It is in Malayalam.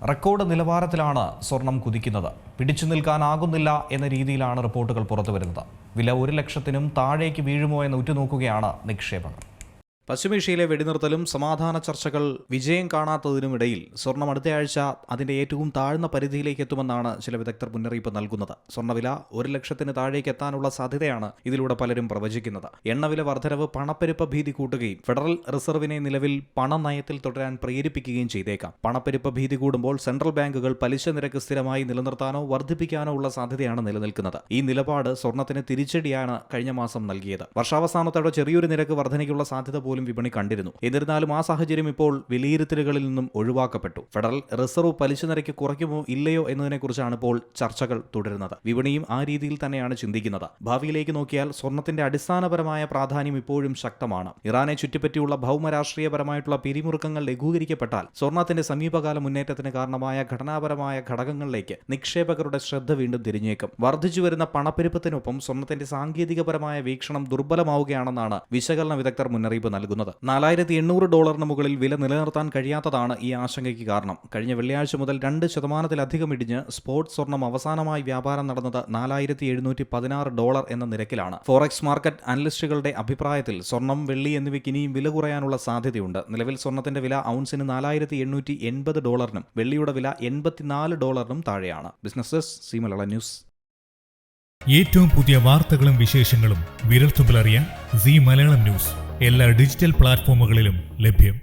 റെക്കോർഡ് നിലവാരത്തിലാണ് സ്വർണം കുതിക്കുന്നത്. പിടിച്ചു നിൽക്കാനാകുന്നില്ല എന്ന രീതിയിലാണ് റിപ്പോർട്ടുകൾ പുറത്തുവരുന്നത്. വില 1 ലക്ഷത്തിനും താഴേക്ക് വീഴുമോ എന്ന് ഉറ്റുനോക്കുകയാണ് നിക്ഷേപകർ. പശ്ചിമേഷ്യയിലെ വെടിനിർത്തലും സമാധാന ചർച്ചകൾ വിജയം കാണാത്തതിനുമിടയിൽ സ്വർണം അടുത്തയാഴ്ച അതിന്റെ ഏറ്റവും താഴ്ന്ന പരിധിയിലേക്ക് എത്തുമെന്നാണ് ചില വിദഗ്ധർ മുന്നറിയിപ്പ് നൽകുന്നത്. സ്വർണ്ണവില 1 ലക്ഷത്തിന് താഴേക്ക് എത്താനുള്ള സാധ്യതയാണ് ഇതിലൂടെ പലരും പ്രവചിക്കുന്നത്. എണ്ണവില വർധനവ് പണപ്പെരുപ്പ ഭീതി കൂട്ടുകയും ഫെഡറൽ റിസർവിനെ നിലവിൽ പണനയത്തിൽ തുടരാൻ പ്രേരിപ്പിക്കുകയും ചെയ്തേക്കാം. പണപ്പെരുപ്പ ഭീതി കൂടുമ്പോൾ സെൻട്രൽ ബാങ്കുകൾ പലിശ നിരക്ക് സ്ഥിരമായി നിലനിർത്താനോ വർദ്ധിപ്പിക്കാനോ ഉള്ള സാധ്യതയാണ് നിലനിൽക്കുന്നത്. ഈ നിലപാട് സ്വർണത്തിന് തിരിച്ചടിയാണ് കഴിഞ്ഞ മാസം നൽകിയത്. വർഷാവസാനത്തോടെ ചെറിയൊരു നിരക്ക് വർധനയ്ക്കുള്ള സാധ്യത പോലും വിപണി കണ്ടിരുന്നു. എന്നിരുന്നാലും ആ സാഹചര്യം ഇപ്പോൾ വിലയിരുത്തലുകളിൽ നിന്നും ഒഴിവാക്കപ്പെട്ടു. ഫെഡറൽ റിസർവ് പലിശ നിരക്ക് കുറയ്ക്കുമോ ഇല്ലയോ എന്നതിനെക്കുറിച്ചാണ് ഇപ്പോൾ ചർച്ചകൾ തുടരുന്നത്. വിപണിയും ആ രീതിയിൽ തന്നെയാണ് ചിന്തിക്കുന്നത്. ഭാവിയിലേക്ക് നോക്കിയാൽ സ്വർണത്തിന്റെ അടിസ്ഥാനപരമായ പ്രാധാന്യം ഇപ്പോഴും ശക്തമാണ്. ഇറാനെ ചുറ്റിപ്പറ്റിയുള്ള ഭൗമരാഷ്ട്രീയപരമായിട്ടുള്ള പിരിമുറുക്കങ്ങൾ ലഘൂകരിക്കപ്പെട്ടാൽ സ്വർണത്തിന്റെ സമീപകാല മുന്നേറ്റത്തിന് കാരണമായ ഘടനാപരമായ ഘടകങ്ങളിലേക്ക് നിക്ഷേപകരുടെ ശ്രദ്ധ വീണ്ടും തിരിഞ്ഞേക്കും. വർദ്ധിച്ചുവരുന്ന പണപ്പെരുപ്പത്തിനൊപ്പം സ്വർണത്തിന്റെ സാങ്കേതികപരമായ വീക്ഷണം ദുർബലമാവുകയാണെന്നാണ് വിശകലന വിദഗ്ധർ മുന്നറിയിപ്പ് നൽകുന്നത്. $4,800 മുകളിൽ വില നിലനിർത്താൻ കഴിയാത്തതാണ് ഈ ആശങ്കയ്ക്ക് കാരണം. കഴിഞ്ഞ വെള്ളിയാഴ്ച മുതൽ 2% ഇടിഞ്ഞ് സ്പോട്ട് സ്വർണം അവസാനമായി വ്യാപാരം നടന്നത് $4,716 എന്ന നിരക്കിലാണ്. ഫോറക്സ് മാർക്കറ്റ് അനലിസ്റ്റുകളുടെ അഭിപ്രായത്തിൽ സ്വർണം, വെള്ളി എന്നിവയ്ക്ക് ഇനിയും വില കുറയാനുള്ള സാധ്യതയുണ്ട്. നിലവിൽ സ്വർണത്തിന്റെ വില ഔൺസിന് $4,880 വെള്ളിയുടെ വില $84 താഴെയാണ്. Business desk C Malayalam news. ഏറ്റവും പുതിയ വാർത്തകളും വിശേഷങ്ങളും വിരൽത്തുമ്പിലറിയാൻ സി മലയാളം ന്യൂസ് എല്ലാ ഡിജിറ്റൽ പ്ലാറ്റ്ഫോമുകളിലും ലഭ്യം.